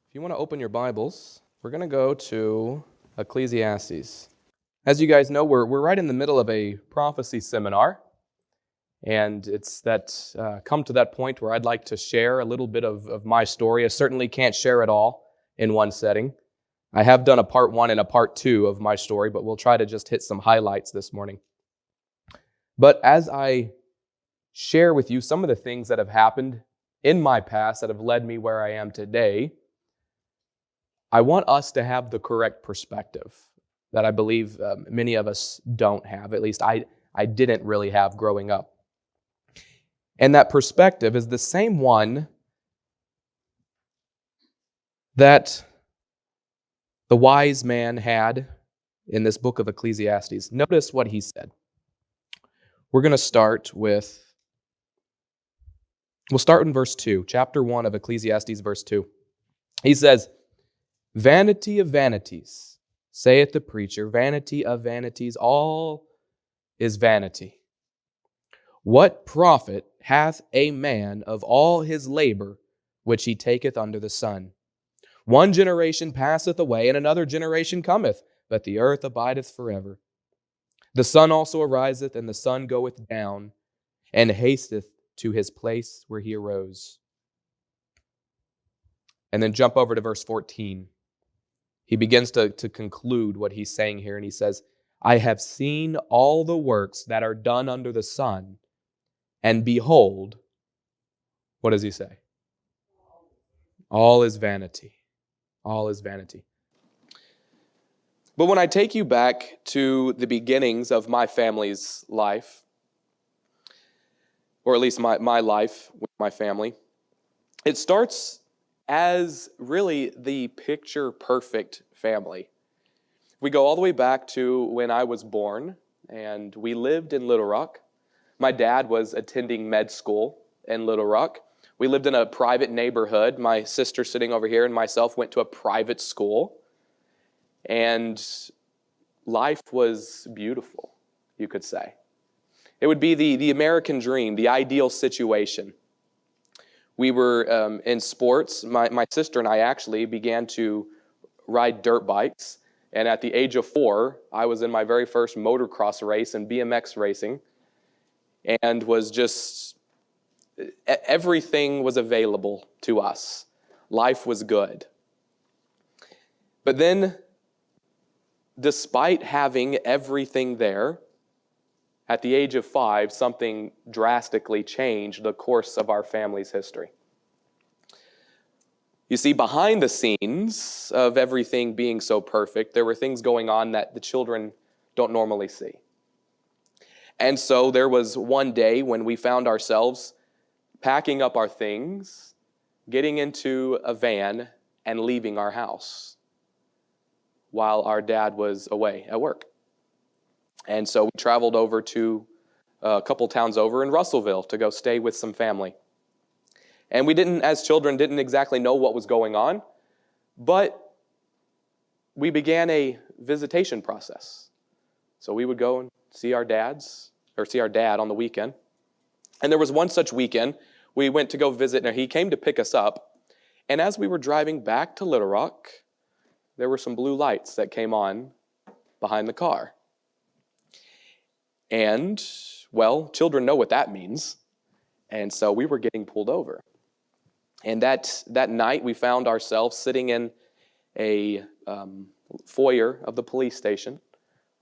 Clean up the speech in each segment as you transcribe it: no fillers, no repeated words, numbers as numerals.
If you want to open your Bibles, we're going to go to Ecclesiastes. As you guys know, we're right in the middle of a prophecy seminar, and it's come to that point where I'd like to share a little bit of my story. I certainly can't share it all in one setting. I have done a part 1 and a part 2 of my story, but we'll try to just hit some highlights this morning. But as I share with you some of the things that have happened in my past that have led me where I am today, I want us to have the correct perspective that I believe many of us don't have. At least I didn't really have growing up. And that perspective is the same one that the wise man had in this book of Ecclesiastes. Notice what he said. We're going to start we'll start in verse 2, chapter 1 of Ecclesiastes, verse 2. He says, "Vanity of vanities, saith the preacher, vanity of vanities, all is vanity. What profit hath a man of all his labor which he taketh under the sun? One generation passeth away, and another generation cometh, but the earth abideth forever. The sun also ariseth, and the sun goeth down, and hasteth to his place where he arose." And then jump over to verse 14. He begins to conclude what he's saying here, and he says, "I have seen all the works that are done under the sun, and behold," what does he say? "All is vanity. All is vanity." But when I take you back to the beginnings of my family's life, or at least my life with my family, it starts as really the picture-perfect family. We go all the way back to when I was born, and we lived in Little Rock. My dad was attending med school in Little Rock. We lived in a private neighborhood. My sister sitting over here and myself went to a private school. And life was beautiful, you could say. It would be the American dream, the ideal situation. We were in sports. My sister and I actually began to ride dirt bikes. And at the age of 4, I was in my very first motocross race and BMX racing. And was just, everything was available to us. Life was good. But then, despite having everything there, at the age of 5, something drastically changed the course of our family's history. You see, behind the scenes of everything being so perfect, there were things going on that the children don't normally see. And so there was one day when we found ourselves packing up our things, getting into a van, and leaving our house while our dad was away at work. And so we traveled over to a couple towns over in Russellville to go stay with some family. And we as children, didn't exactly know what was going on, but we began a visitation process. So we would go and see our dad on the weekend. And there was one such weekend, we went to go visit, and he came to pick us up. And as we were driving back to Little Rock, there were some blue lights that came on behind the car. And, well, children know what that means. And so we were getting pulled over. And that night we found ourselves sitting in a foyer of the police station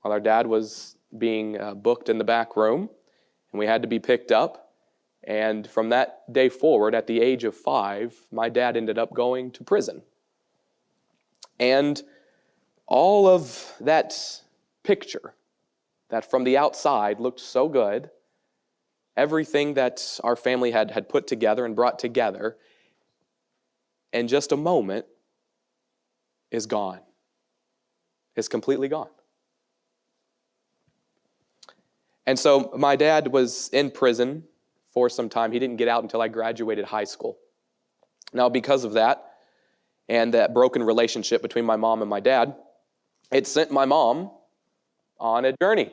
while our dad was being booked in the back room. And we had to be picked up. And from that day forward, at the age of 5, my dad ended up going to prison. And all of that picture that from the outside looked so good, everything that our family had put together and brought together, in just a moment, is gone. Is completely gone. And so my dad was in prison for some time. He didn't get out until I graduated high school. Now, because of that, and that broken relationship between my mom and my dad, it sent my mom on a journey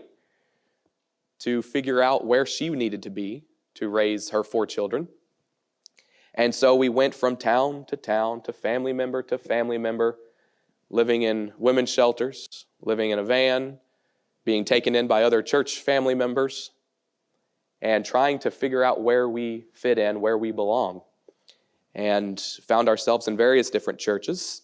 to figure out where she needed to be to raise her 4 children. And so we went from town to town, to family member, living in women's shelters, living in a van, being taken in by other church family members, and trying to figure out where we fit in, where we belong. And found ourselves in various different churches.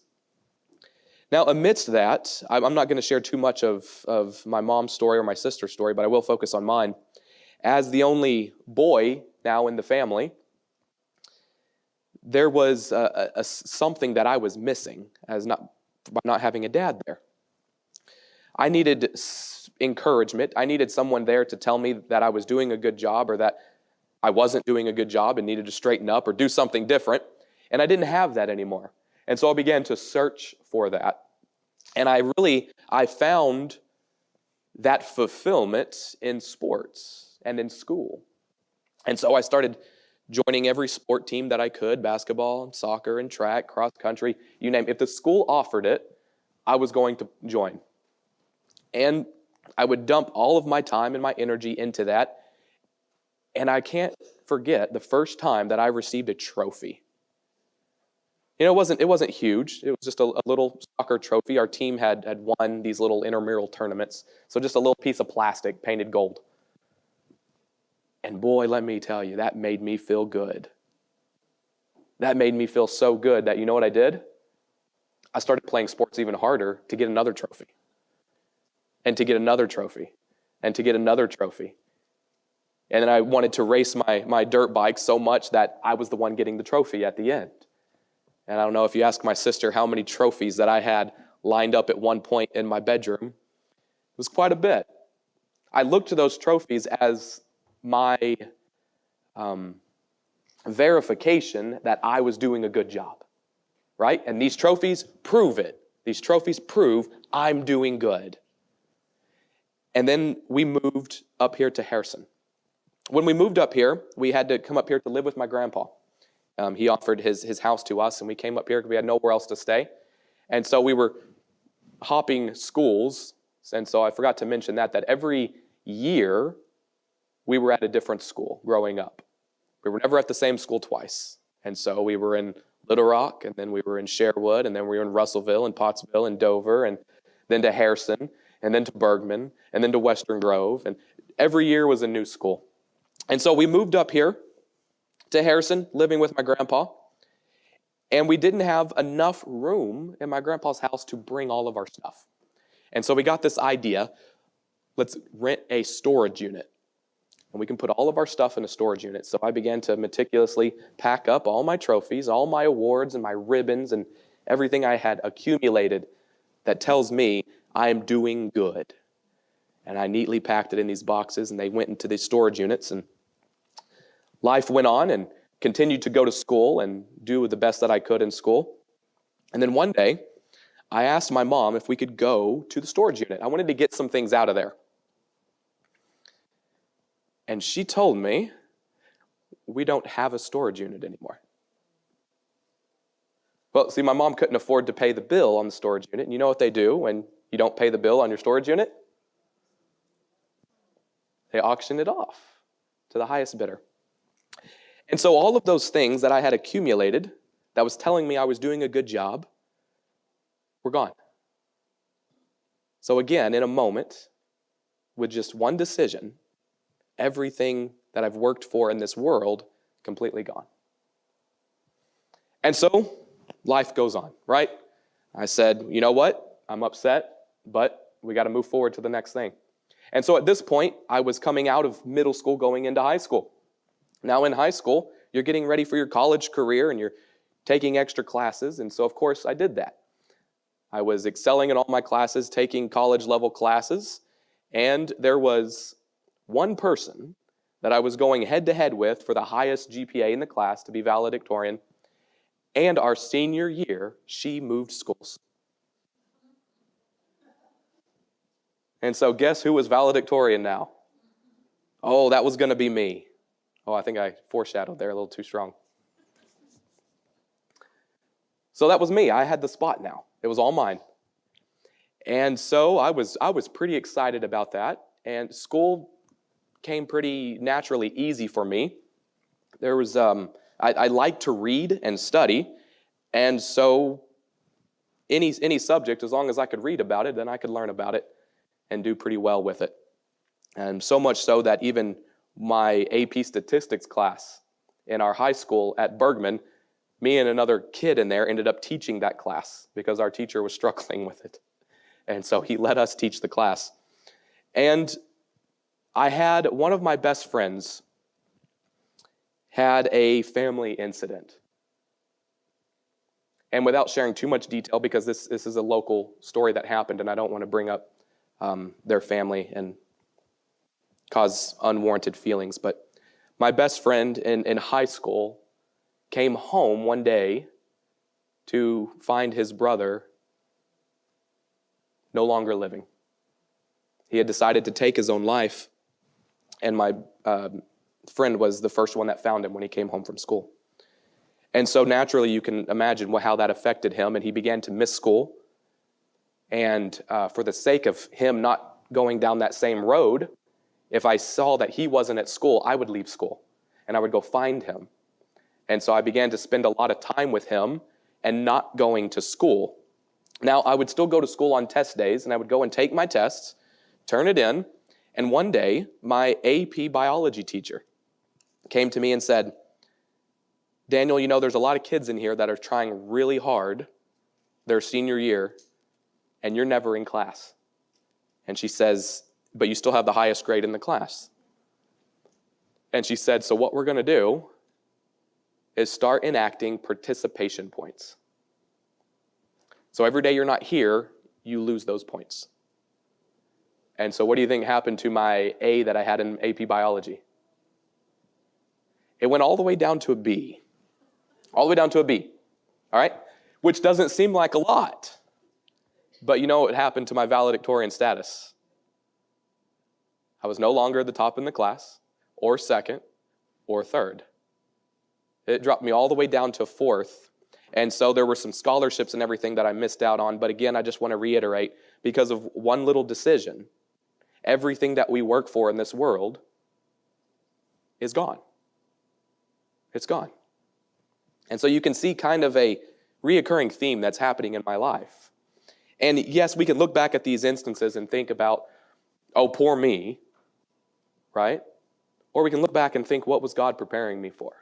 Now, amidst that, I'm not going to share too much of my mom's story or my sister's story, but I will focus on mine. As the only boy now in the family, there was something that I was missing by not having a dad there. I needed encouragement. I needed someone there to tell me that I was doing a good job or that I wasn't doing a good job and needed to straighten up or do something different. And I didn't have that anymore. And so I began to search for that. And I found that fulfillment in sports and in school. And so I started joining every sport team that I could, basketball, soccer, and track, cross country, you name it. If the school offered it, I was going to join. And I would dump all of my time and my energy into that. And I can't forget the first time that I received a trophy. You know, it wasn't huge. It was just a little soccer trophy. Our team had won these little intramural tournaments. So just a little piece of plastic painted gold. And boy, let me tell you, that made me feel good. That made me feel so good that, you know what I did? I started playing sports even harder to get another trophy. And to get another trophy. And to get another trophy. And then I wanted to race my dirt bike so much that I was the one getting the trophy at the end. And I don't know if you ask my sister how many trophies that I had lined up at one point in my bedroom. It was quite a bit. I looked to those trophies as my verification that I was doing a good job, right? And these trophies prove it. These trophies prove I'm doing good. And then we moved up here to Harrison. When we moved up here, we had to come up here to live with my grandpa. He offered his house to us, and we came up here because we had nowhere else to stay. And so we were hopping schools, and so I forgot to mention that every year we were at a different school growing up. We were never at the same school twice. And so we were in Little Rock, and then we were in Sherwood, and then we were in Russellville and Pottsville and Dover, and then to Harrison, and then to Bergman, and then to Western Grove. And every year was a new school. And so we moved up here to Harrison, living with my grandpa. And we didn't have enough room in my grandpa's house to bring all of our stuff. And so we got this idea, let's rent a storage unit. And we can put all of our stuff in a storage unit. So I began to meticulously pack up all my trophies, all my awards and my ribbons and everything I had accumulated that tells me I am doing good. And I neatly packed it in these boxes, and they went into these storage units. And life went on, and continued to go to school and do the best that I could in school. And then one day, I asked my mom if we could go to the storage unit. I wanted to get some things out of there. And she told me, we don't have a storage unit anymore. Well, see, my mom couldn't afford to pay the bill on the storage unit. And you know what they do when you don't pay the bill on your storage unit? They auction it off to the highest bidder. And so all of those things that I had accumulated that was telling me I was doing a good job were gone. So again, in a moment, with just one decision, everything that I've worked for in this world completely gone. And so life goes on, right? I said, you know what? I'm upset, but we got to move forward to the next thing. And so at this point, I was coming out of middle school, going into high school. Now in high school, you're getting ready for your college career and you're taking extra classes. And so, of course, I did that. I was excelling in all my classes, taking college level classes. And there was one person that I was going head to head with for the highest GPA in the class to be valedictorian. And our senior year, she moved schools. And so guess who was valedictorian now? Oh, that was going to be me. Oh, I think I foreshadowed there a little too strong. So that was me. I had the spot now. It was all mine. And so I was pretty excited about that. And school came pretty naturally easy for me. There was a I like to read and study, and so any subject, as long as I could read about it, then I could learn about it and do pretty well with it. And so much so that even my AP statistics class in our high school at Bergman, me and another kid in there ended up teaching that class because our teacher was struggling with it. And so he let us teach the class. And I had one of my best friends had a family incident. And without sharing too much detail, because this is a local story that happened, and I don't want to bring up their family and cause unwarranted feelings, but my best friend in high school came home one day to find his brother no longer living. He had decided to take his own life, and my friend was the first one that found him when he came home from school. And so naturally, you can imagine how that affected him, and he began to miss school. And for the sake of him not going down that same road, if I saw that he wasn't at school, I would leave school, and I would go find him. And so I began to spend a lot of time with him and not going to school. Now, I would still go to school on test days, and I would go and take my tests, turn it in, and one day, my AP biology teacher came to me and said, Daniel, you know, there's a lot of kids in here that are trying really hard their senior year, and you're never in class. And she says, but you still have the highest grade in the class. And she said, so what we're going to do is start enacting participation points. So every day you're not here, you lose those points. And so what do you think happened to my A that I had in AP biology? It went all the way down to a B. All the way down to a B, all right? Which doesn't seem like a lot. But you know what happened to my valedictorian status? I was no longer the top in the class, or second, or third. It dropped me all the way down to fourth. And so there were some scholarships and everything that I missed out on. But again, I just want to reiterate, because of one little decision, everything that we work for in this world is gone. It's gone. And so you can see kind of a reoccurring theme that's happening in my life. And yes, we can look back at these instances and think about, oh, poor me, right? Or we can look back and think, what was God preparing me for?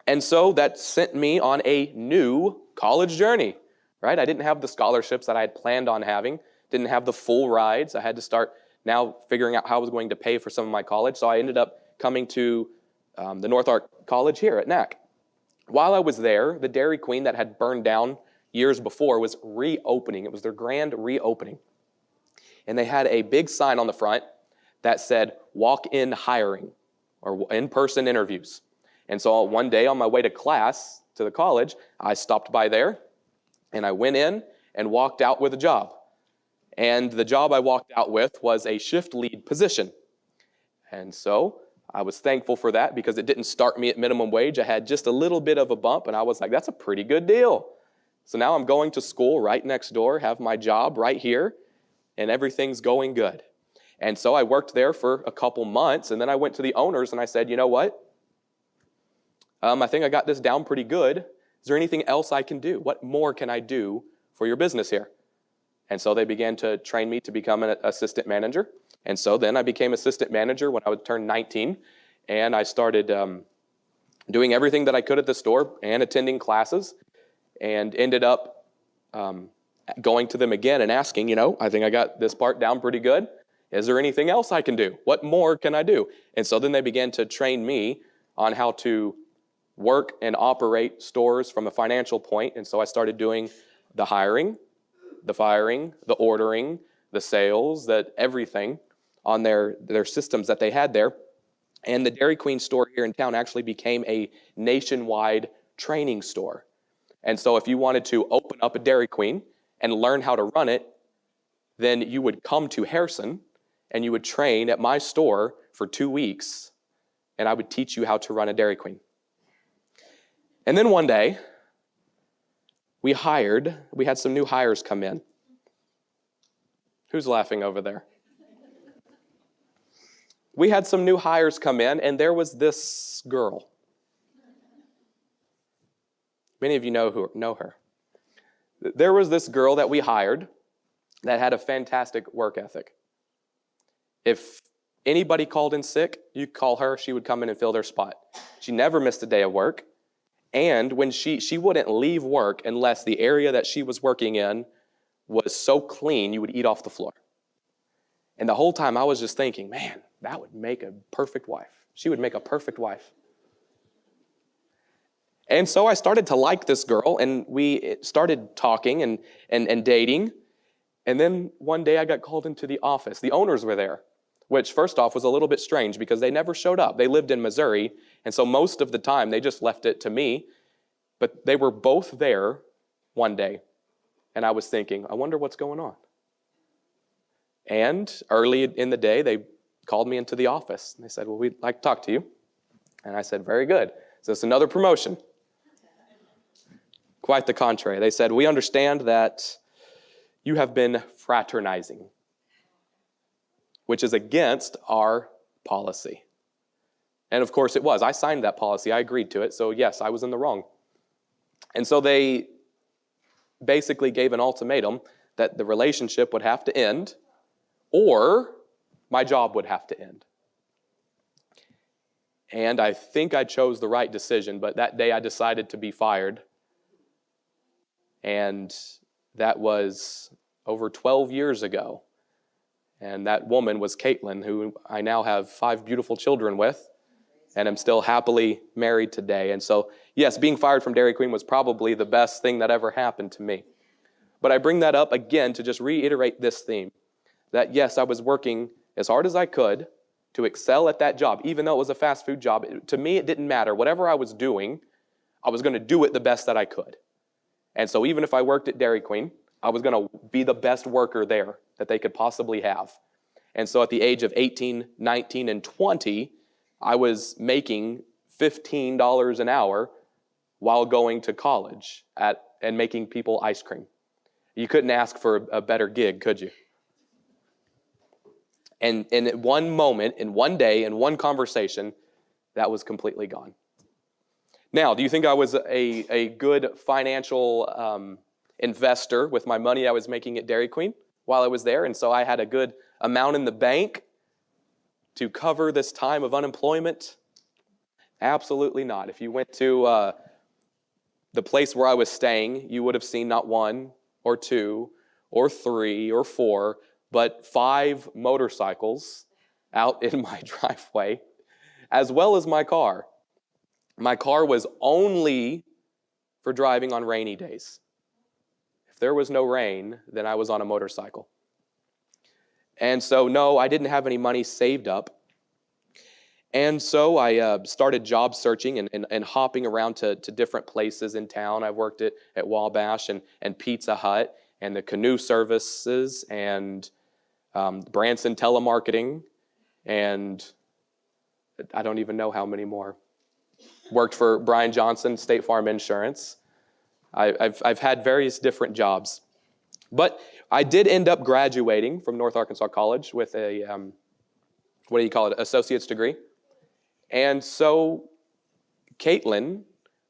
And so that sent me on a new college journey, right? I didn't have the scholarships that I had planned on having, didn't have the full rides. I had to start now figuring out how I was going to pay for some of my college. So I ended up coming to the North Ark College here at NAC. While I was there, the Dairy Queen that had burned down years before was reopening. It was their grand reopening. And they had a big sign on the front that said, walk-in hiring, or in-person interviews. And so one day on my way to class, to the college, I stopped by there, and I went in and walked out with a job. And the job I walked out with was a shift lead position. And so I was thankful for that because it didn't start me at minimum wage. I had just a little bit of a bump, and I was like, that's a pretty good deal. So now I'm going to school right next door, have my job right here, and everything's going good. And so I worked there for a couple months, and then I went to the owners and I said, you know what? I think I got this down pretty good. Is there anything else I can do? What more can I do for your business here? And so they began to train me to become an assistant manager. And so then I became assistant manager when I would turn 19, and I started doing everything that I could at the store and attending classes, and ended up going to them again and asking, you know, I think I got this part down pretty good. Is there anything else I can do? What more can I do? And so then they began to train me on how to work and operate stores from a financial point. And so I started doing the hiring, the firing, the ordering, the sales, that everything on their systems that they had there. And the Dairy Queen store here in town actually became a nationwide training store. And so if you wanted to open up a Dairy Queen and learn how to run it, then you would come to Harrison and you would train at my store for 2 weeks, and I would teach you how to run a Dairy Queen. And then one day, we had some new hires come in. Who's laughing over there? we had some new hires come in, and there was this girl. Many of you know her. There was this girl that we hired that had a fantastic work ethic. If anybody called in sick, you call her, she would come in and fill their spot. She never missed a day of work. And when she wouldn't leave work unless the area that she was working in was so clean, you would eat off the floor. And the whole time I was just thinking, man, that would make a perfect wife. She would make a perfect wife. And so I started to like this girl, and we started talking and dating. And then one day I got called into the office. The owners were there, which first off was a little bit strange because they never showed up. They lived in Missouri, and so most of the time they just left it to me. But they were both there one day, and I was thinking, I wonder what's going on. And early in the day, they called me into the office. And they said, well, we'd like to talk to you. And I said, very good. So it's another promotion. Quite the contrary. They said, we understand that you have been fraternizing, which is against our policy. And of course it was. I signed that policy. I agreed to it. So yes, I was in the wrong. And so they basically gave an ultimatum that the relationship would have to end or my job would have to end. And I think I chose the right decision, but that day I decided to be fired. And that was over 12 years ago. And that woman was Caitlin, who I now have 5 beautiful children with, and I'm still happily married today. And so, yes, being fired from Dairy Queen was probably the best thing that ever happened to me. But I bring that up again to just reiterate this theme, that yes, I was working as hard as I could to excel at that job, even though it was a fast food job. To me, it didn't matter. Whatever I was doing, I was going to do it the best that I could. And so even if I worked at Dairy Queen, I was going to be the best worker there that they could possibly have. And so at the age of 18, 19, and 20, I was making $15 an hour while going to college and making people ice cream. You couldn't ask for a better gig, could you? And in one moment, in one day, in one conversation, that was completely gone. Now, do you think I was a good financial investor with my money I was making at Dairy Queen while I was there? And so I had a good amount in the bank to cover this time of unemployment? Absolutely not. If you went to the place where I was staying, you would have seen not 1 or 2 or 3 or 4, but 5 motorcycles out in my driveway, as well as my car. My car was only for driving on rainy days. If there was no rain, then I was on a motorcycle. And so, no, I didn't have any money saved up. And so I started job searching and hopping around to different places in town. I've worked at Wabash and Pizza Hut and the canoe services and Branson Telemarketing, and I don't even know how many more. Worked for Brian Johnson, State Farm Insurance. I've had various different jobs. But I did end up graduating from North Arkansas College with a, associate's degree. And so Caitlin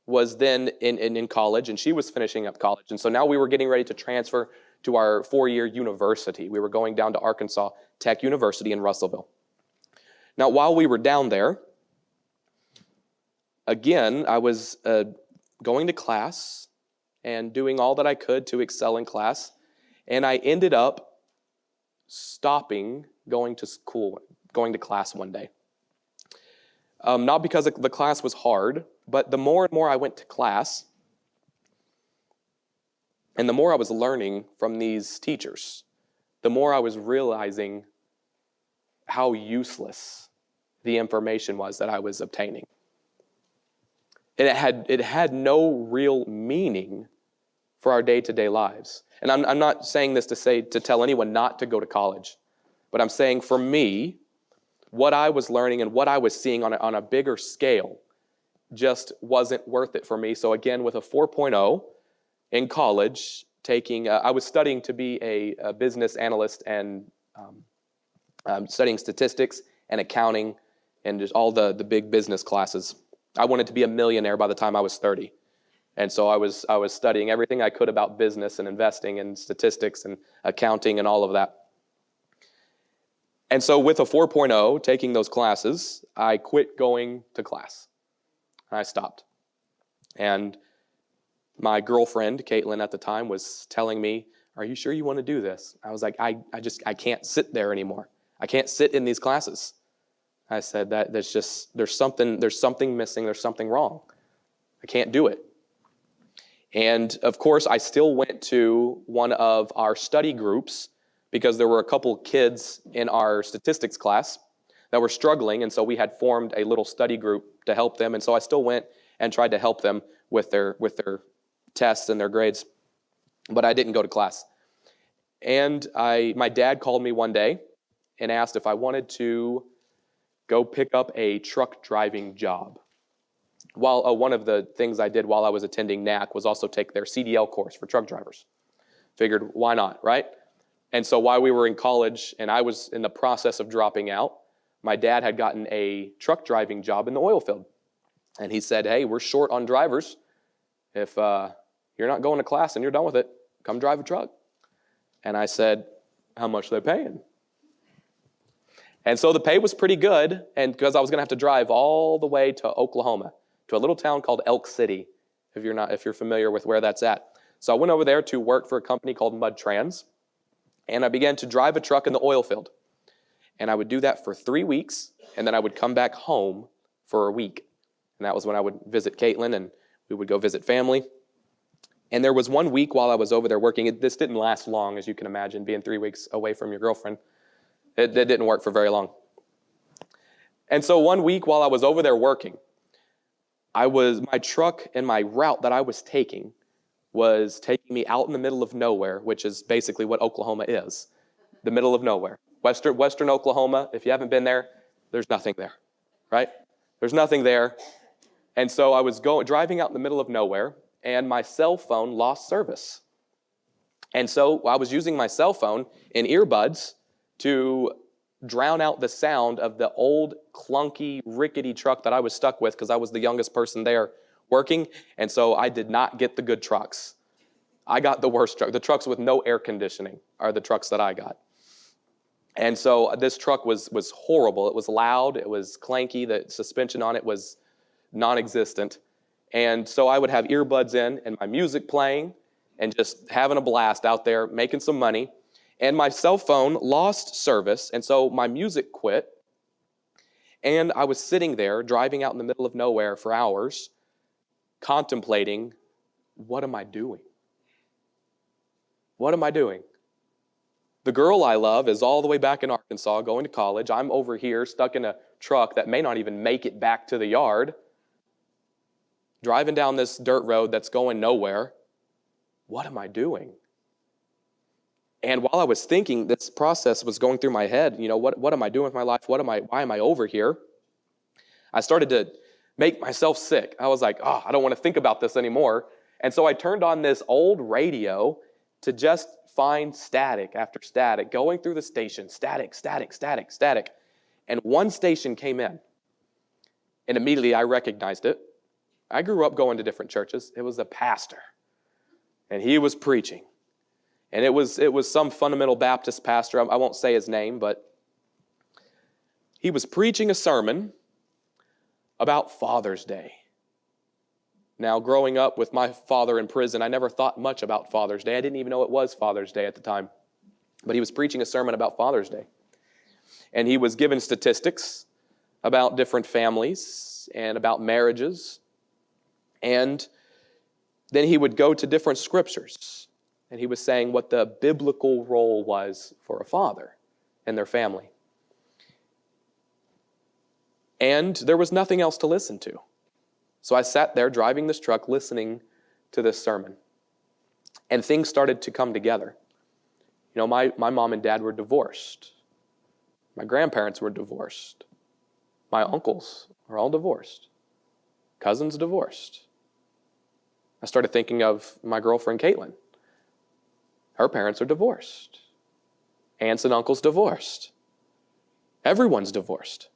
was then in college, and she was finishing up college. And so now we were getting ready to transfer to our 4-year university. We were going down to Arkansas Tech University in Russellville. Now, while we were down there, again, I was going to class and doing all that I could to excel in class. And I ended up stopping going to class one day. Not because the class was hard, but the more and more I went to class, and the more I was learning from these teachers, the more I was realizing how useless the information was that I was obtaining. And it had no real meaning for our day-to-day lives. And I'm not saying this to tell anyone not to go to college, but I'm saying for me, what I was learning and what I was seeing on a bigger scale just wasn't worth it for me. So again, with a 4.0 in college, I was studying to be a business analyst and studying statistics and accounting and just all the big business classes. I wanted to be a millionaire by the time I was 30. And so I was studying everything I could about business and investing and statistics and accounting and all of that. And so with a 4.0, taking those classes, I quit going to class. I stopped. And my girlfriend, Caitlin, at the time, was telling me, "Are you sure you want to do this?" I was like, I can't sit there anymore. I can't sit in these classes. I said, there's something missing, there's something wrong. I can't do it. And of course, I still went to one of our study groups because there were a couple kids in our statistics class that were struggling, and so we had formed a little study group to help them. And so I still went and tried to help them with their tests and their grades, but I didn't go to class. And my dad called me one day and asked if I wanted to go pick up a truck driving job. While one of the things I did while I was attending NAC was also take their CDL course for truck drivers. Figured, why not, right? And so while we were in college and I was in the process of dropping out, my dad had gotten a truck driving job in the oil field. And he said, "Hey, we're short on drivers. If you're not going to class and you're done with it, come drive a truck." And I said, "How much are they paying?" And so the pay was pretty good, and because I was going to have to drive all the way to Oklahoma, to a little town called Elk City, if you're familiar with where that's at. So I went over there to work for a company called Mud Trans, and I began to drive a truck in the oil field. And I would do that for 3 weeks, and then I would come back home for a week. And that was when I would visit Caitlin, and we would go visit family. And there was 1 week while I was over there working. This didn't last long, as you can imagine, being 3 weeks away from your girlfriend. It didn't work for very long. And so 1 week while I was over there working, my truck and my route that I was taking was taking me out in the middle of nowhere, which is basically what Oklahoma is, the middle of nowhere. Western Oklahoma, if you haven't been there, there's nothing there, right? There's nothing there. And so I was driving out in the middle of nowhere, and my cell phone lost service. And so I was using my cell phone in earbuds to drown out the sound of the old, clunky, rickety truck that I was stuck with because I was the youngest person there working, and so I did not get the good trucks. I got the worst truck. The trucks with no air conditioning are the trucks that I got. And so this truck was horrible. It was loud. It was clanky. The suspension on it was non-existent. And so I would have earbuds in and my music playing and just having a blast out there, making some money. And my cell phone lost service, and so my music quit. And I was sitting there, driving out in the middle of nowhere for hours, contemplating, what am I doing? What am I doing? The girl I love is all the way back in Arkansas going to college. I'm over here stuck in a truck that may not even make it back to the yard, driving down this dirt road that's going nowhere. What am I doing? And while I was thinking, this process was going through my head, what am I doing with my life? Why am I over here? I started to make myself sick. I was like, I don't want to think about this anymore. And so I turned on this old radio to just find static after static, going through the station, static, static, static, static. And one station came in, and immediately I recognized it. I grew up going to different churches. It was a pastor, and he was preaching. And it was some fundamental Baptist pastor. I won't say his name, but he was preaching a sermon about Father's Day. Now, growing up with my father in prison, I never thought much about Father's Day. I didn't even know it was Father's Day at the time. But he was preaching a sermon about Father's Day. And he was given statistics about different families and about marriages. And then he would go to different scriptures. And he was saying what the biblical role was for a father and their family. And there was nothing else to listen to. So I sat there driving this truck listening to this sermon. And things started to come together. My mom and dad were divorced. My grandparents were divorced. My uncles are all divorced. Cousins divorced. I started thinking of my girlfriend Caitlin. Her parents are divorced. Aunts and uncles divorced. Everyone's divorced.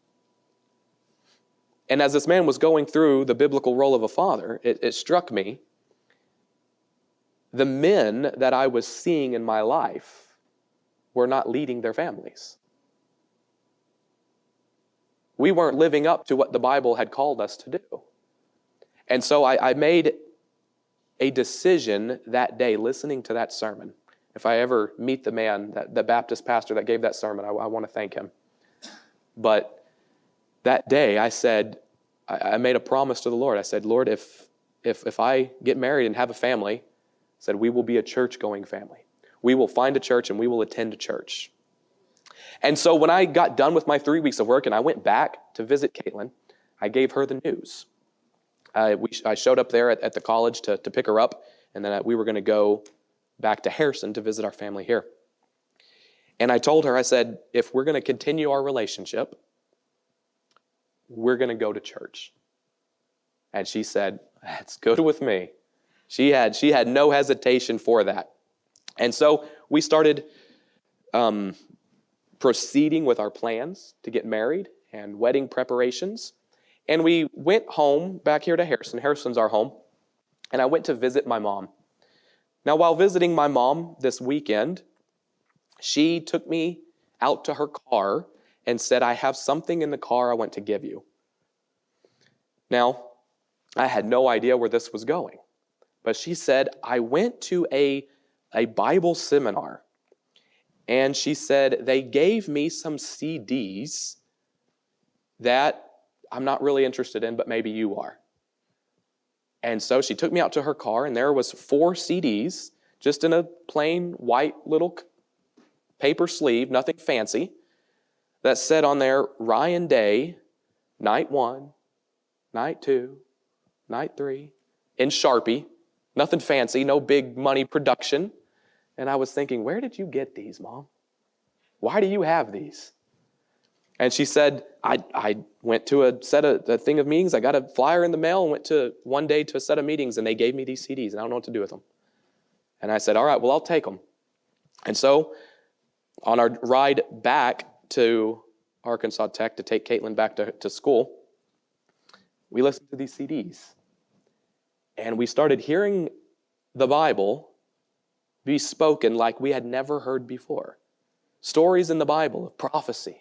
And as this man was going through the biblical role of a father, it struck me, the men that I was seeing in my life were not leading their families. We weren't living up to what the Bible had called us to do. And so I made a decision that day, listening to that sermon. If I ever meet the man, the Baptist pastor that gave that sermon, I want to thank him. But that day I said, I made a promise to the Lord. I said, Lord, if I get married and have a family, I said, we will be a church-going family. We will find a church and we will attend a church. And so when I got done with my 3 weeks of work and I went back to visit Caitlin, I gave her the news. I showed up there at the college to pick her up, and then we were going to go back to Harrison to visit our family here. And I told her, I said, if we're going to continue our relationship, we're going to go to church. And she said, that's good with me. She had no hesitation for that. And so we started proceeding with our plans to get married and wedding preparations. And we went home back here to Harrison. Harrison's our home. And I went to visit my mom. Now, while visiting my mom this weekend, she took me out to her car and said, I have something in the car I want to give you. Now, I had no idea where this was going. But she said, I went to a Bible seminar. And she said, they gave me some CDs that I'm not really interested in, but maybe you are. And so she took me out to her car, and there was 4 CDs, just in a plain white little paper sleeve, nothing fancy, that said on there, Ryan Day, night 1, night 2, night 3, in Sharpie, nothing fancy, no big money production. And I was thinking, where did you get these, Mom? Why do you have these? And she said, I went to a thing of meetings. I got a flyer in the mail and went to one day to a set of meetings, and they gave me these CDs, and I don't know what to do with them. And I said, all right, well, I'll take them. And so on our ride back to Arkansas Tech to take Caitlin back to school, we listened to these CDs. And we started hearing the Bible be spoken like we had never heard before. Stories in the Bible of prophecy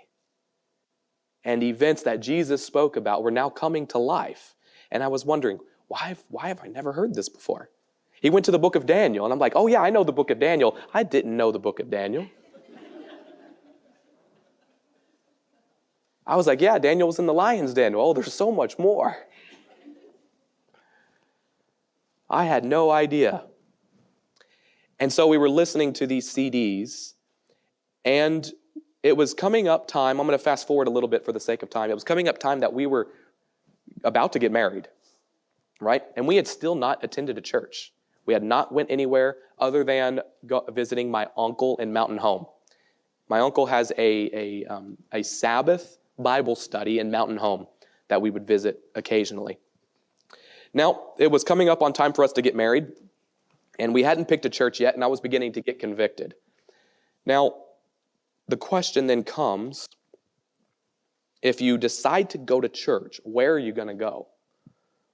and events that Jesus spoke about were now coming to life. And I was wondering, why have I never heard this before? He went to the book of Daniel, and I'm like, oh yeah, I know the book of Daniel. I didn't know the book of Daniel. I was like, yeah, Daniel was in the lion's den. Oh, there's so much more. I had no idea. And so we were listening to these CDs, and it was coming up time. I'm going to fast forward a little bit for the sake of time. It was coming up time that we were about to get married, right? And we had still not attended a church. We had not went anywhere other than visiting my uncle in Mountain Home. My uncle has a Sabbath Bible study in Mountain Home that we would visit occasionally. Now, it was coming up on time for us to get married, and we hadn't picked a church yet, and I was beginning to get convicted. Now, the question then comes, if you decide to go to church, where are you going to go?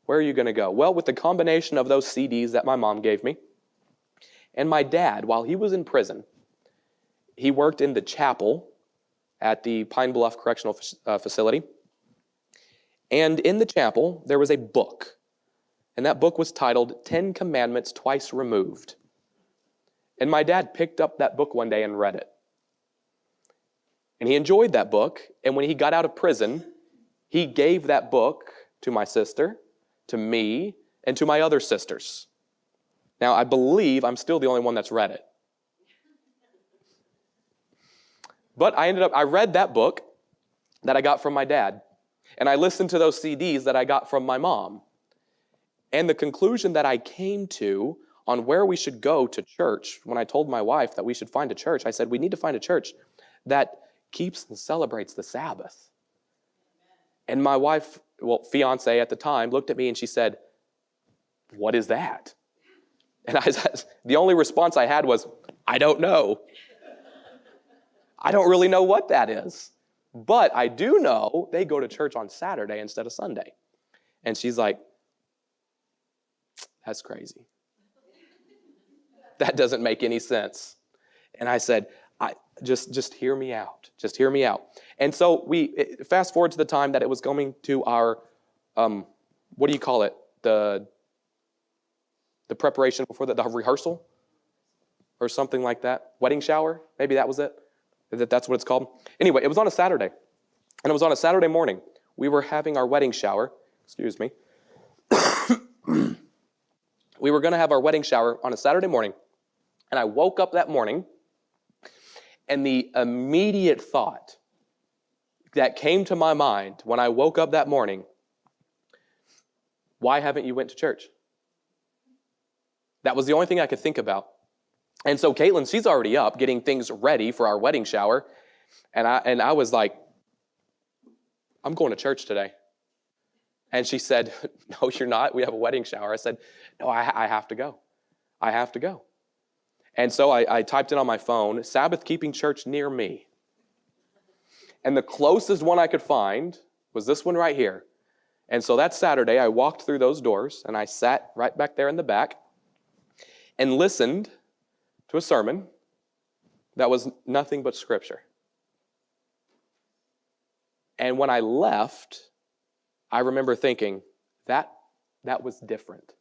Where are you going to go? Well, with the combination of those CDs that my mom gave me, and my dad, while he was in prison, he worked in the chapel at the Pine Bluff Correctional Facility. And in the chapel, there was a book. And that book was titled 10 Commandments Twice Removed. And my dad picked up that book one day and read it. And he enjoyed that book. And when he got out of prison, he gave that book to my sister, to me, and to my other sisters. Now, I believe I'm still the only one that's read it. But I read that book that I got from my dad. And I listened to those CDs that I got from my mom. And the conclusion that I came to on where we should go to church, when I told my wife that we should find a church, I said, we need to find a church that keeps and celebrates the Sabbath. And my wife, fiance at the time, looked at me and she said, what is that? And the only response I had was, I don't know. I don't really know what that is. But I do know they go to church on Saturday instead of Sunday. And she's like, that's crazy. That doesn't make any sense. And I said, just hear me out. Just hear me out. And so we fast forward to the time that it was going to our, what do you call it? The preparation before the rehearsal or something like that. Wedding shower, maybe that was it. That's what it's called. Anyway, it was on a Saturday. And it was on a Saturday morning. We were having our wedding shower. Excuse me. We were going to have our wedding shower on a Saturday morning. And I woke up that morning, and the immediate thought that came to my mind when I woke up that morning, why haven't you went to church? That was the only thing I could think about. And so Caitlin, she's already up getting things ready for our wedding shower. And I was like, I'm going to church today. And she said, no, you're not. We have a wedding shower. I said, no, I have to go. I have to go. And so I typed in on my phone, Sabbath keeping church near me. And the closest one I could find was this one right here. And so that Saturday, I walked through those doors, and I sat right back there in the back and listened to a sermon that was nothing but Scripture. And when I left, I remember thinking, that was different.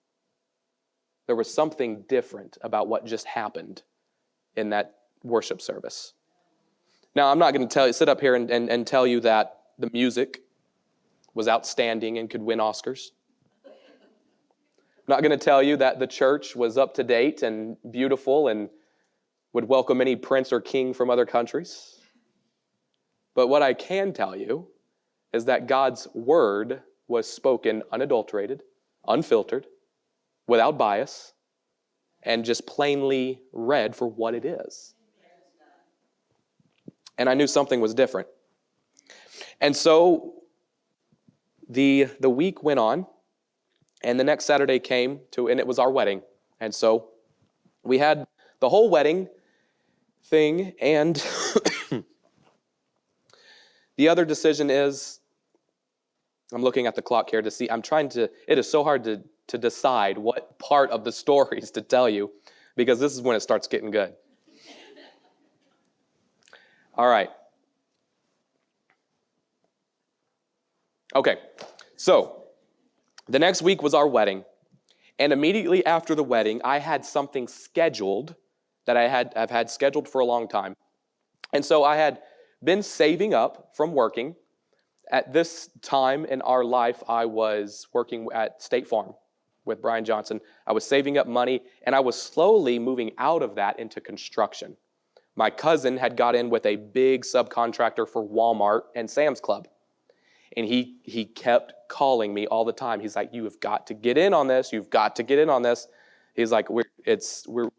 There was something different about what just happened in that worship service. Now, I'm not going to sit up here and tell you that the music was outstanding and could win Oscars. I'm not going to tell you that the church was up to date and beautiful and would welcome any prince or king from other countries. But what I can tell you is that God's word was spoken unadulterated, unfiltered, without bias, and just plainly read for what it is. And I knew something was different. And so the week went on, and the next Saturday came and it was our wedding. And so we had the whole wedding thing, and the other decision is, I'm looking at the clock here to see, it is so hard to decide what part of the stories to tell you, because this is when it starts getting good. All right. Okay, so the next week was our wedding, and immediately after the wedding, I had something scheduled that I've had scheduled for a long time. And so I had been saving up from working. At this time in our life, I was working at State Farm with Brian Johnson. I was saving up money, and I was slowly moving out of that into construction. My cousin had got in with a big subcontractor for Walmart and Sam's Club. And he kept calling me all the time. He's like, you have got to get in on this. You've got to get in on this. He's like,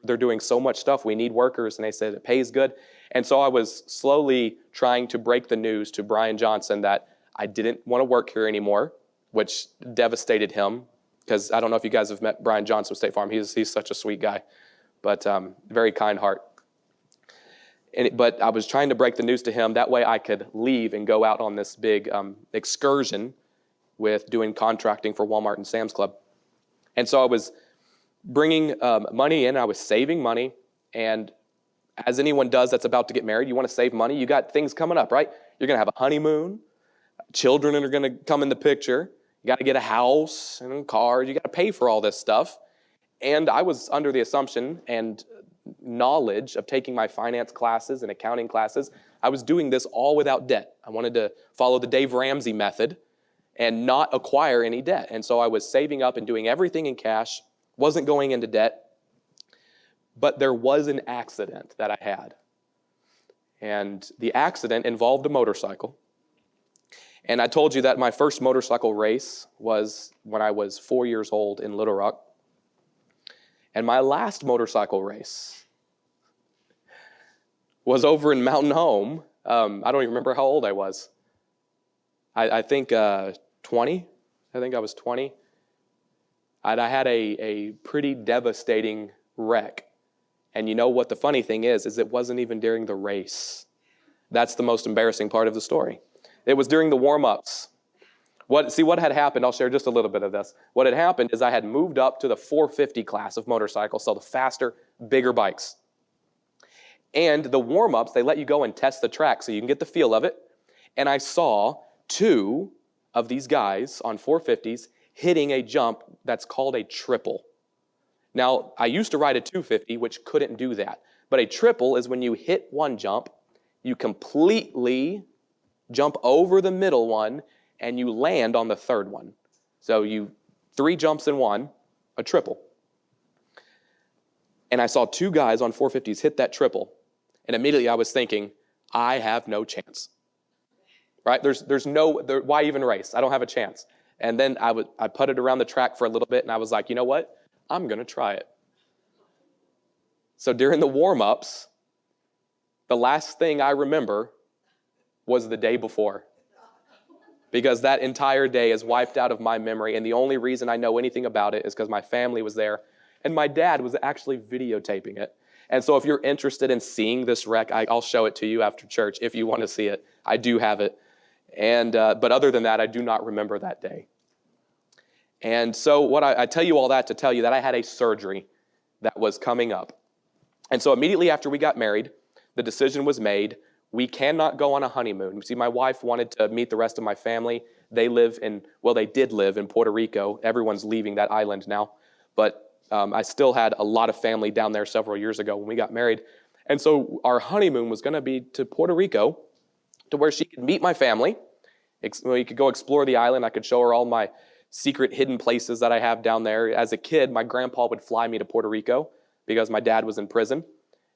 they're doing so much stuff. We need workers. And they said it pays good. And so I was slowly trying to break the news to Brian Johnson that I didn't want to work here anymore, which devastated him, because I don't know if you guys have met Brian Johnson with State Farm. He's such a sweet guy, but very kind heart. But I was trying to break the news to him. That way I could leave and go out on this big excursion with doing contracting for Walmart and Sam's Club. And so I was bringing money in. I was saving money. And as anyone does that's about to get married, you want to save money. You got things coming up, right? You're going to have a honeymoon. Children are going to come in the picture. You got to get a house and cars. You got to pay for all this stuff. And I was under the assumption and knowledge of taking my finance classes and accounting classes. I was doing this all without debt. I wanted to follow the Dave Ramsey method and not acquire any debt. And so I was saving up and doing everything in cash, wasn't going into debt. But there was an accident that I had. And the accident involved a motorcycle. And I told you that my first motorcycle race was when I was 4 years old in Little Rock. And my last motorcycle race was over in Mountain Home. I don't even remember how old I was. I think 20. I think I was 20. And I had a pretty devastating wreck. And you know what the funny thing is it wasn't even during the race. That's the most embarrassing part of the story. It was during the warm-ups. What had happened, I'll share just a little bit of this. What had happened is I had moved up to the 450 class of motorcycles, so the faster, bigger bikes. And the warm-ups, they let you go and test the track so you can get the feel of it. And I saw two of these guys on 450s hitting a jump that's called a triple. Now, I used to ride a 250, which couldn't do that. But a triple is when you hit one jump, you completely jump over the middle one, and you land on the third one. So 3 jumps in one, a triple. And I saw 2 guys on 450s hit that triple. And immediately I was thinking, I have no chance. Right? Why even race? I don't have a chance. And then I putted around the track for a little bit, and I was like, you know what? I'm going to try it. So during the warm-ups, the last thing I remember was the day before. Because that entire day is wiped out of my memory, and the only reason I know anything about it is because my family was there, and my dad was actually videotaping it. And so if you're interested in seeing this wreck, I'll show it to you after church if you want to see it. I do have it. But other than that, I do not remember that day. And so I tell you all that to tell you that I had a surgery that was coming up. And so immediately after we got married, the decision was made, we cannot go on a honeymoon. See, my wife wanted to meet the rest of my family. They did live in Puerto Rico. Everyone's leaving that island now. But I still had a lot of family down there several years ago when we got married. And so our honeymoon was going to be to Puerto Rico, to where she could meet my family. We could go explore the island. I could show her all my secret hidden places that I have down there. As a kid, my grandpa would fly me to Puerto Rico because my dad was in prison.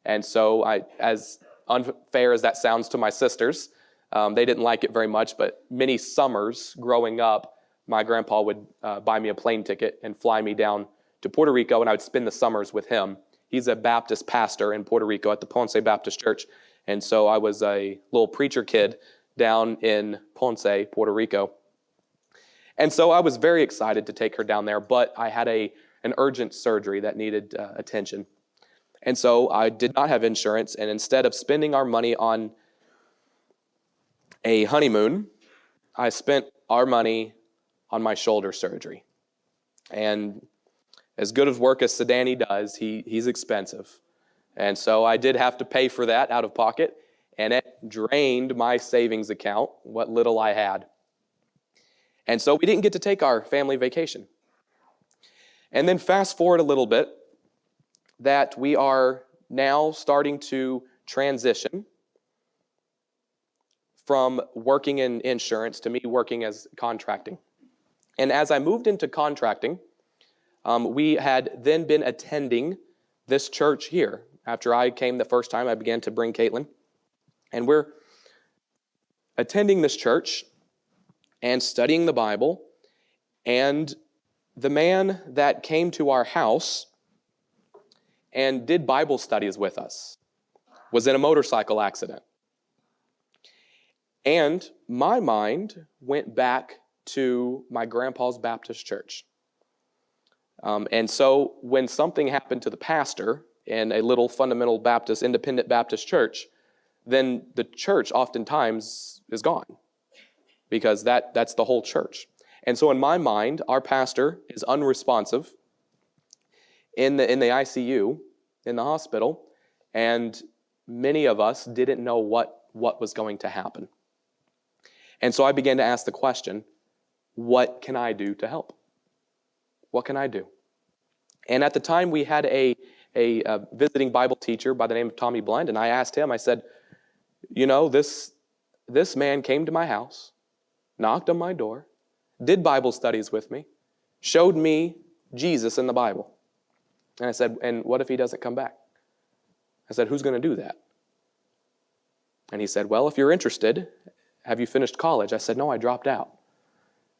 And so as unfair as that sounds to my sisters, they didn't like it very much, but many summers growing up, my grandpa would buy me a plane ticket and fly me down to Puerto Rico, and I would spend the summers with him. He's a Baptist pastor in Puerto Rico at the Ponce Baptist Church, and so I was a little preacher kid down in Ponce, Puerto Rico. And so I was very excited to take her down there, but I had an urgent surgery that needed attention. And so I did not have insurance, and instead of spending our money on a honeymoon, I spent our money on my shoulder surgery. And as good of work as Sedani does, he's expensive. And so I did have to pay for that out of pocket, and it drained my savings account, what little I had. And so we didn't get to take our family vacation. And then fast forward a little bit, that we are now starting to transition from working in insurance to me working as contracting. And as I moved into contracting, we had then been attending this church here. After I came the first time, I began to bring Caitlin. And we're attending this church and studying the Bible. And the man that came to our house and did Bible studies with us was in a motorcycle accident. And my mind went back to my grandpa's Baptist church. And so when something happened to the pastor in a little fundamental Baptist, independent Baptist church, then the church oftentimes is gone because that's the whole church. And so in my mind, our pastor is unresponsive in the ICU, in the hospital, and many of us didn't know what was going to happen. And so I began to ask the question, what can I do to help? What can I do? And at the time, we had a visiting Bible teacher by the name of Tommy Blend, and I asked him, I said, you know, this man came to my house, knocked on my door, did Bible studies with me, showed me Jesus in the Bible. And I said, and what if he doesn't come back? I said, who's going to do that? And he said, well, if you're interested, have you finished college? I said, no, I dropped out.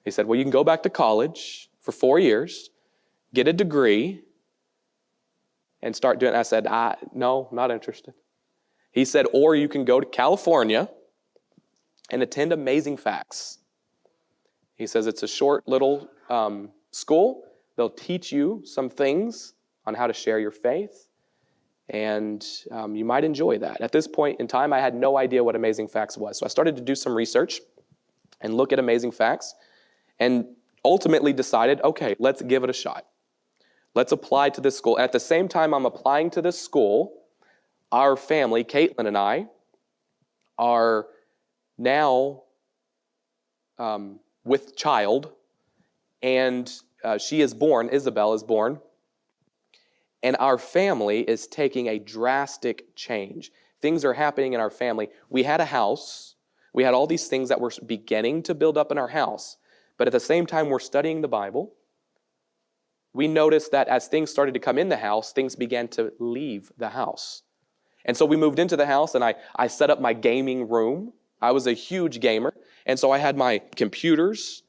He said, well, you can go back to college for 4 years, get a degree, and start doing it. I said, no, not interested. He said, or you can go to California and attend Amazing Facts. He says it's a short little school. They'll teach you some things on how to share your faith, and you might enjoy that. At this point in time, I had no idea what Amazing Facts was, so I started to do some research, and look at amazing facts, and ultimately decided, okay, let's give it a shot. Let's apply to this school. At the same time I'm applying to this school, our family, Caitlin and I, are now with child, and she is born, Isabel is born, and our family is taking a drastic change. Things are happening in our family. We had a house. We had all these things that were beginning to build up in our house. But at the same time we're studying the Bible, we noticed that as things started to come in the house, things began to leave the house. And so we moved into the house, and I set up my gaming room. I was a huge gamer. And so I had my computers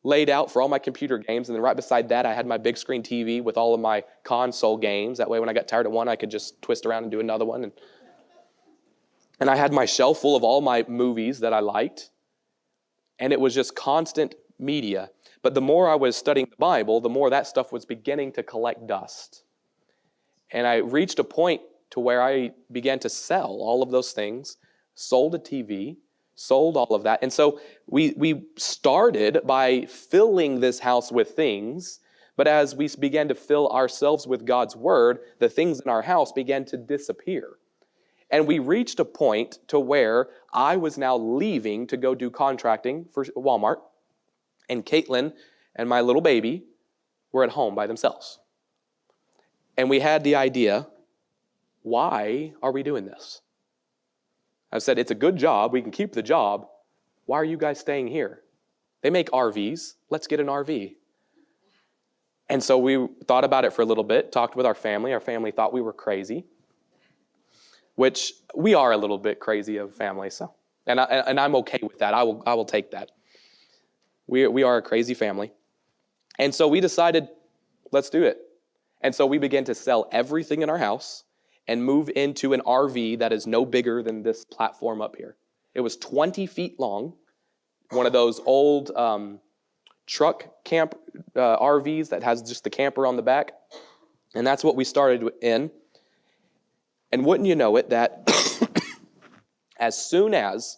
laid out for all my computer games. And then right beside that, I had my big screen TV with all of my console games. That way when I got tired of one, I could just twist around and do another one. And I had my shelf full of all my movies that I liked. And it was just constant media. But the more I was studying the Bible, the more that stuff was beginning to collect dust. And I reached a point to where I began to sell all of those things, sold a TV, sold all of that. And so we started by filling this house with things, but as we began to fill ourselves with God's Word, the things in our house began to disappear. And we reached a point to where I was now leaving to go do contracting for Walmart, and Caitlin and my little baby were at home by themselves. And we had the idea, why are we doing this? I said, it's a good job. We can keep the job. Why are you guys staying here? They make RVs. Let's get an RV. And so we thought about it for a little bit, talked with our family. Our family thought we were crazy, which we are a little bit crazy of family. So, and I'm okay with that. I will take that. We are a crazy family. And so we decided, let's do it. And so we began to sell everything in our house and move into an RV that is no bigger than this platform up here. It was 20 feet long, one of those old truck camp RVs that has just the camper on the back. And that's what we started in. And wouldn't you know it, that as soon as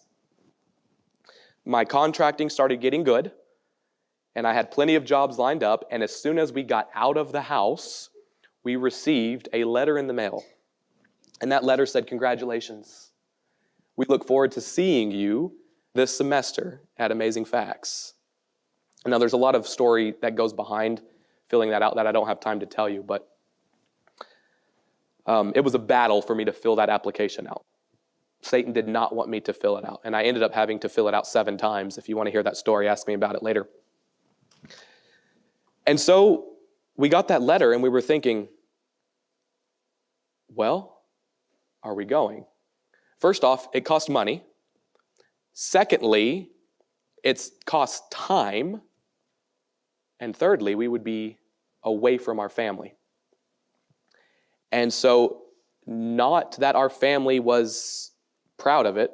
my contracting started getting good, and I had plenty of jobs lined up, and as soon as we got out of the house, we received a letter in the mail. And that letter said, congratulations. We look forward to seeing you this semester at Amazing Facts. Now, there's a lot of story that goes behind filling that out that I don't have time to tell you, but it was a battle for me to fill that application out. Satan did not want me to fill it out, and I ended up having to fill it out 7 times. If you want to hear that story, ask me about it later. And so we got that letter, and we were thinking, well, are we going? First off, it cost money. Secondly, it cost time. And thirdly, we would be away from our family. And so, not that our family was proud of it,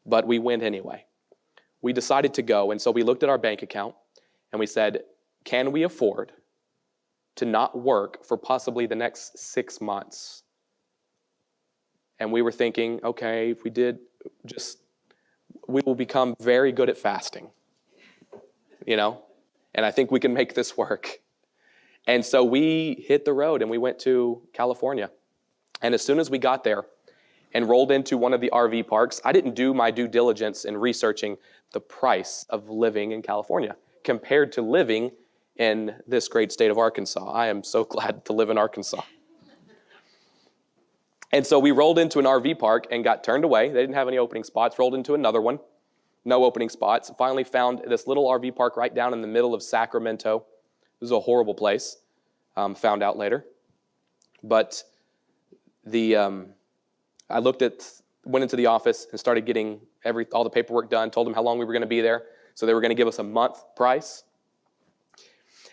but we went anyway. We decided to go, and so we looked at our bank account, and we said, can we afford to not work for possibly the next 6 months? And we were thinking, okay, if we did, we will become very good at fasting, and I think we can make this work. And so we hit the road and we went to California. And as soon as we got there and rolled into one of the RV parks, I didn't do my due diligence in researching the price of living in California compared to living in this great state of Arkansas. I am so glad to live in Arkansas. And so we rolled into an RV park and got turned away. They didn't have any opening spots. Rolled into another one. No opening spots. Finally found this little RV park right down in the middle of Sacramento. It was a horrible place. Found out later. But I went into the office and started getting all the paperwork done, told them how long we were going to be there. So they were going to give us a month price.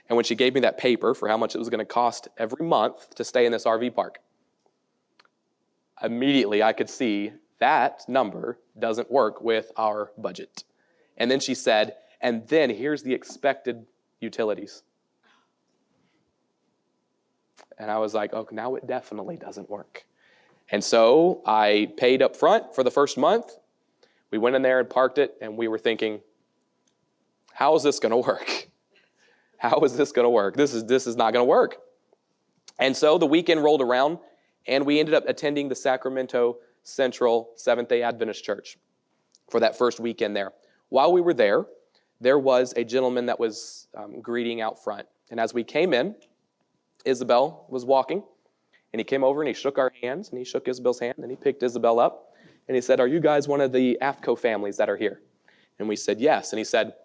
And when she gave me that paper for how much it was going to cost every month to stay in this RV park, immediately I could see that number doesn't work with our budget. And then she said, and then here's the expected utilities. And I was like, oh, now it definitely doesn't work. And so I paid up front for the first month. We went in there and parked it, and we were thinking, how is this going to work? How is this going to work? This is not going to work. And so the weekend rolled around, and we ended up attending the Sacramento Central Seventh-day Adventist Church for that first weekend there. While we were there, there was a gentleman that was greeting out front. And as we came in, Isabel was walking, and he came over and he shook our hands, and he shook Isabel's hand, and he picked Isabel up, and he said, "Are you guys one of the AFCO families that are here?" And we said, "Yes." And he said,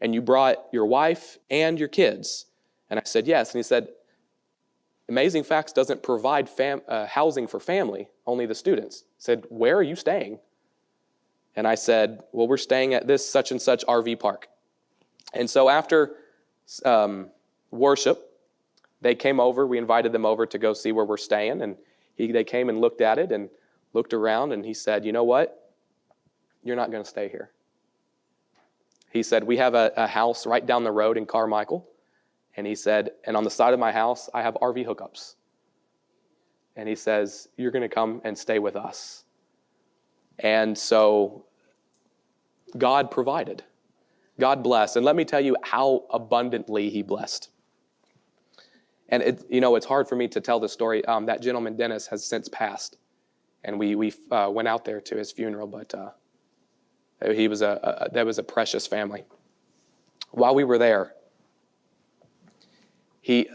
"And you brought your wife and your kids?" And I said, "Yes." And he said, "Amazing Facts doesn't provide housing for family, only the students." He said, "Where are you staying?" And I said, "Well, we're staying at this such and such RV park." And so after worship, they came over. We invited them over to go see where we're staying. And they came and looked at it and looked around. And he said, "You know what? You're not going to stay here." He said, "We have a house right down the road in Carmichael." And he said, "And on the side of my house, I have RV hookups." And he says, "You're going to come and stay with us." And so God provided. God blessed. And let me tell you how abundantly he blessed. And it's hard for me to tell the story. That gentleman, Dennis, has since passed. And we went out there to his funeral, but that was a precious family. While we were there, he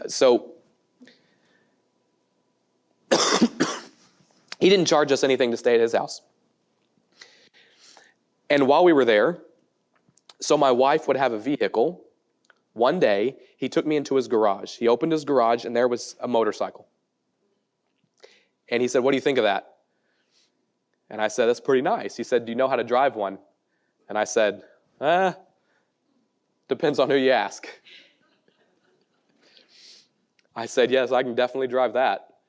didn't charge us anything to stay at his house. And while we were there, so my wife would have a vehicle. One day, he took me into his garage. He opened his garage, and there was a motorcycle. And he said, "What do you think of that?" And I said, "That's pretty nice." He said, "Do you know how to drive one?" And I said, "Depends on who you ask." I said, "Yes, I can definitely drive that."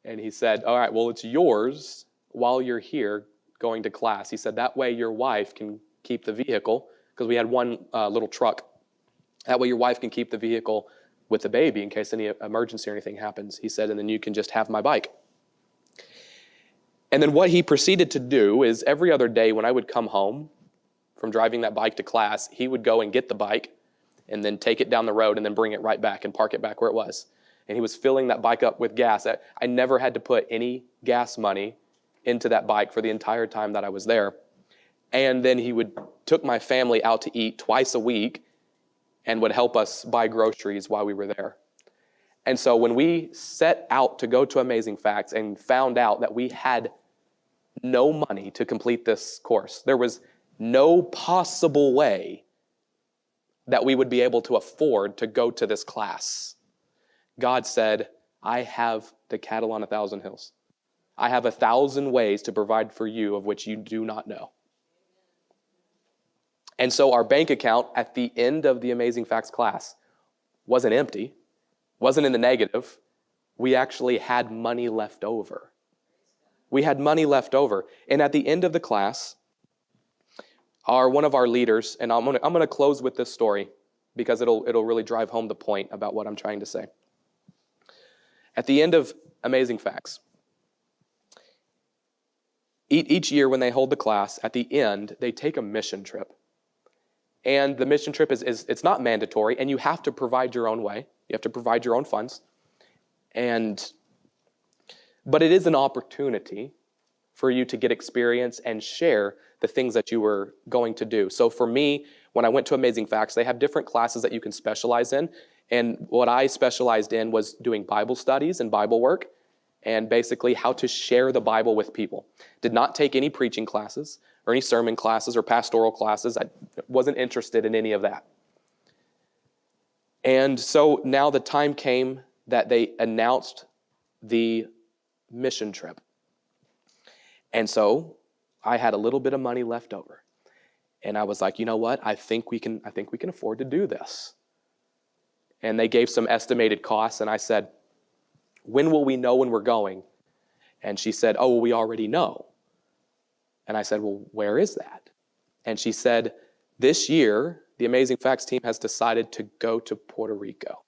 And he said, "All right, well, it's yours while you're here going to class." He said, "That way your wife can keep the vehicle," because we had one little truck. "That way your wife can keep the vehicle with the baby in case any emergency or anything happens." He said, "And then you can just have my bike." And then what he proceeded to do is every other day when I would come home from driving that bike to class, he would go and get the bike and then take it down the road and then bring it right back and park it back where it was. And he was filling that bike up with gas. I never had to put any gas money into that bike for the entire time that I was there. And then he took my family out to eat twice a week and would help us buy groceries while we were there. And so when we set out to go to Amazing Facts and found out that we had no money to complete this course, there was no possible way that we would be able to afford to go to this class, God said, "I have the cattle on 1,000 hills. I have 1,000 ways to provide for you of which you do not know." And so our bank account at the end of the Amazing Facts class wasn't empty, wasn't in the negative. We actually had money left over. We had money left over. And at the end of the class, one of our leaders, and I'm going to close with this story because it'll really drive home the point about what I'm trying to say. At the end of Amazing Facts, each year when they hold the class, at the end, they take a mission trip. And the mission trip it's not mandatory, and you have to provide your own way. You have to provide your own funds. But it is an opportunity for you to get experience and share the things that you were going to do. So for me, when I went to Amazing Facts, they have different classes that you can specialize in. And what I specialized in was doing Bible studies and Bible work, and basically how to share the Bible with people. Did not take any preaching classes or any sermon classes or pastoral classes. I wasn't interested in any of that. And so now the time came that they announced the mission trip. And so I had a little bit of money left over. And I was like, you know what? I think we can afford to do this. And they gave some estimated costs, and I said, "When will we know when we're going?" And she said, "Oh, well, we already know." And I said, "Well, where is that?" And she said, "This year, the Amazing Facts team has decided to go to Puerto Rico."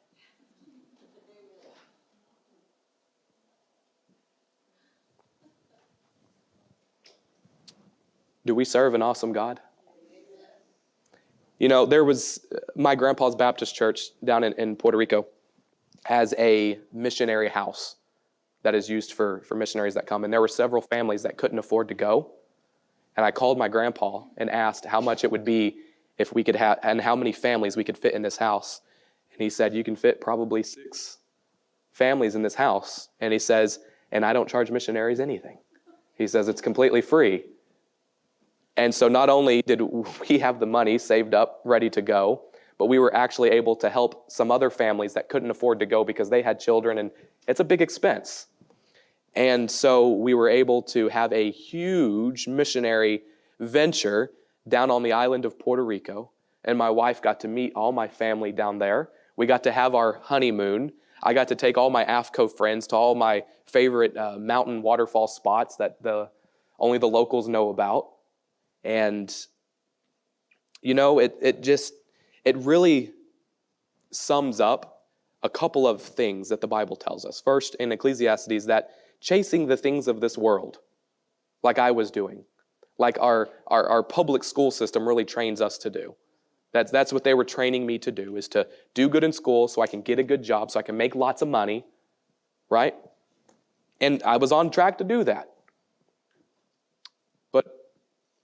Do we serve an awesome God? You know, there was my grandpa's Baptist church down in Puerto Rico has a missionary house that is used for missionaries that come. And there were several families that couldn't afford to go. And I called my grandpa and asked how much it would be if we could have, and how many families we could fit in this house. And he said, you can fit probably 6 families in this house. And he says, and I don't charge missionaries anything. He says, it's completely free. And so not only did we have the money saved up, ready to go, but we were actually able to help some other families that couldn't afford to go because they had children, and it's a big expense. And so we were able to have a huge missionary venture down on the island of Puerto Rico, and my wife got to meet all my family down there. We got to have our honeymoon. I got to take all my AFCO friends to all my favorite mountain waterfall spots that only the locals know about. And, you know, it really sums up a couple of things that the Bible tells us. First, in Ecclesiastes, that chasing the things of this world, like I was doing, like our public school system really trains us to do. That's what they were training me to do, is to do good in school so I can get a good job, so I can make lots of money, right? And I was on track to do that. But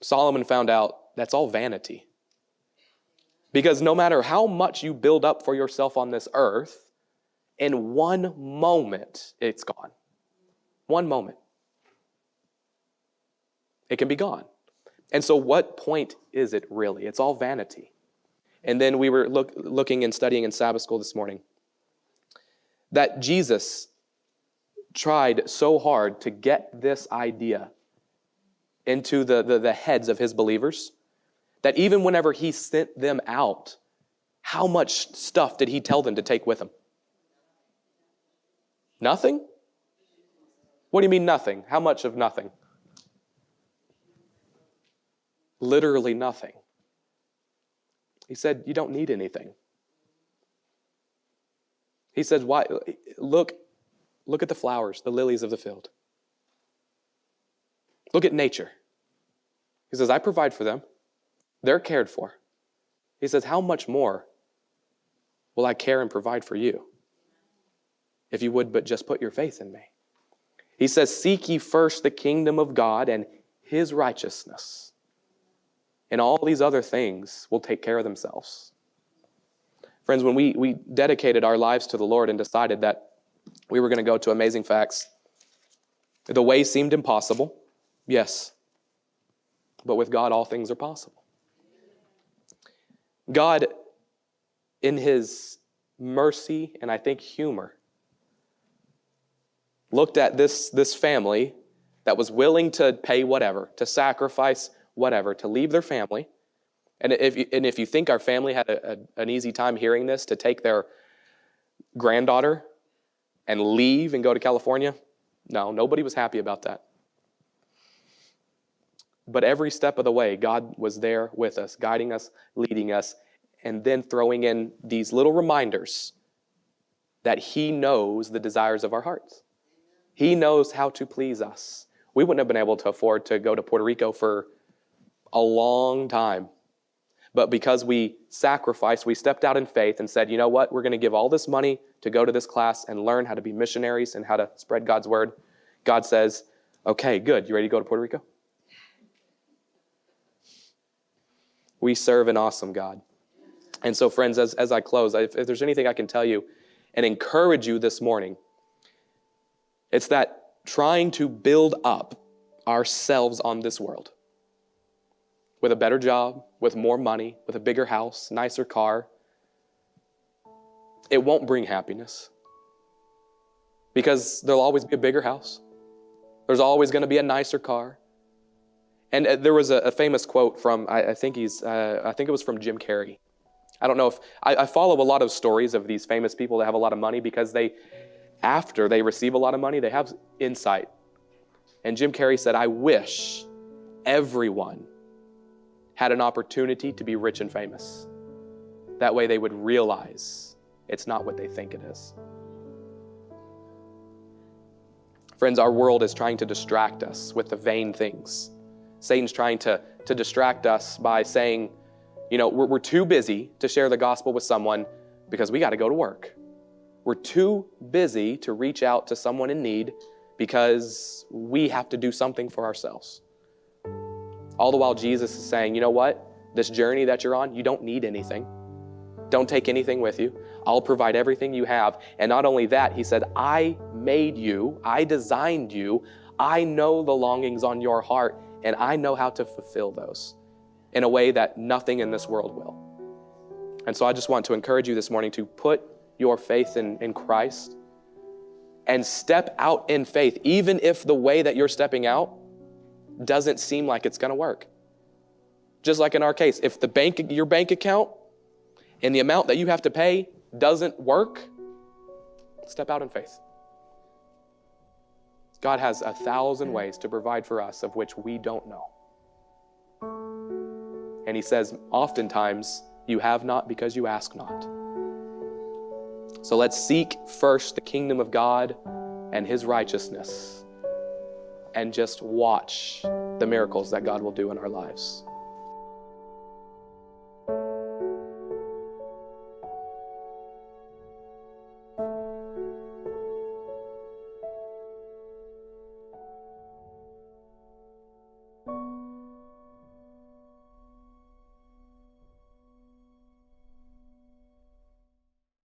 Solomon found out that's all vanity. Because no matter how much you build up for yourself on this earth, in one moment, it's gone. One moment. It can be gone. And so what point is it really? It's all vanity. And then we were looking and studying in Sabbath school this morning that Jesus tried so hard to get this idea into the heads of his believers that even whenever he sent them out, how much stuff did he tell them to take with them? Nothing? What do you mean nothing? How much of nothing? Literally nothing. He said, you don't need anything. He said, why? Look at the flowers, the lilies of the field. Look at nature. He says, I provide for them. They're cared for. He says, how much more will I care and provide for you if you would but just put your faith in me? He says, seek ye first the kingdom of God and his righteousness, and all these other things will take care of themselves. Friends, when we dedicated our lives to the Lord and decided that we were going to go to Amazing Facts, the way seemed impossible, yes, but with God all things are possible. God, in his mercy and I think humor, looked at this family that was willing to pay whatever, to sacrifice whatever, to leave their family. And if you think our family had an easy time hearing this, to take their granddaughter and leave and go to California, no, nobody was happy about that. But every step of the way, God was there with us, guiding us, leading us, and then throwing in these little reminders that he knows the desires of our hearts. He knows how to please us. We wouldn't have been able to afford to go to Puerto Rico for a long time. But because we sacrificed, we stepped out in faith and said, you know what, we're going to give all this money to go to this class and learn how to be missionaries and how to spread God's word. God says, okay, good. You ready to go to Puerto Rico? We serve an awesome God. And so, friends, as I close, if there's anything I can tell you and encourage you this morning, it's that trying to build up ourselves on this world with a better job, with more money, with a bigger house, nicer car, it won't bring happiness. Because there'll always be a bigger house. There's always going to be a nicer car. And there was a famous quote from, I think it was from Jim Carrey. I don't know if, I follow a lot of stories of these famous people that have a lot of money because after they receive a lot of money, they have insight. And Jim Carrey said, I wish everyone had an opportunity to be rich and famous. That way they would realize it's not what they think it is. Friends, our world is trying to distract us with the vain things. Satan's trying to to distract us by saying, we're too busy to share the gospel with someone because we got to go to work. We're too busy to reach out to someone in need because we have to do something for ourselves. All the while Jesus is saying, you know what? This journey that you're on, you don't need anything. Don't take anything with you. I'll provide everything you have. And not only that, he said, I made you, I designed you, I know the longings on your heart, and I know how to fulfill those in a way that nothing in this world will. And so I just want to encourage you this morning to put your faith in Christ and step out in faith, even if the way that you're stepping out doesn't seem like it's going to work. Just like in our case, if your bank account and the amount that you have to pay doesn't work, step out in faith. God has 1,000 ways to provide for us of which we don't know. And he says, oftentimes, you have not because you ask not. So let's seek first the kingdom of God and his righteousness and just watch the miracles that God will do in our lives.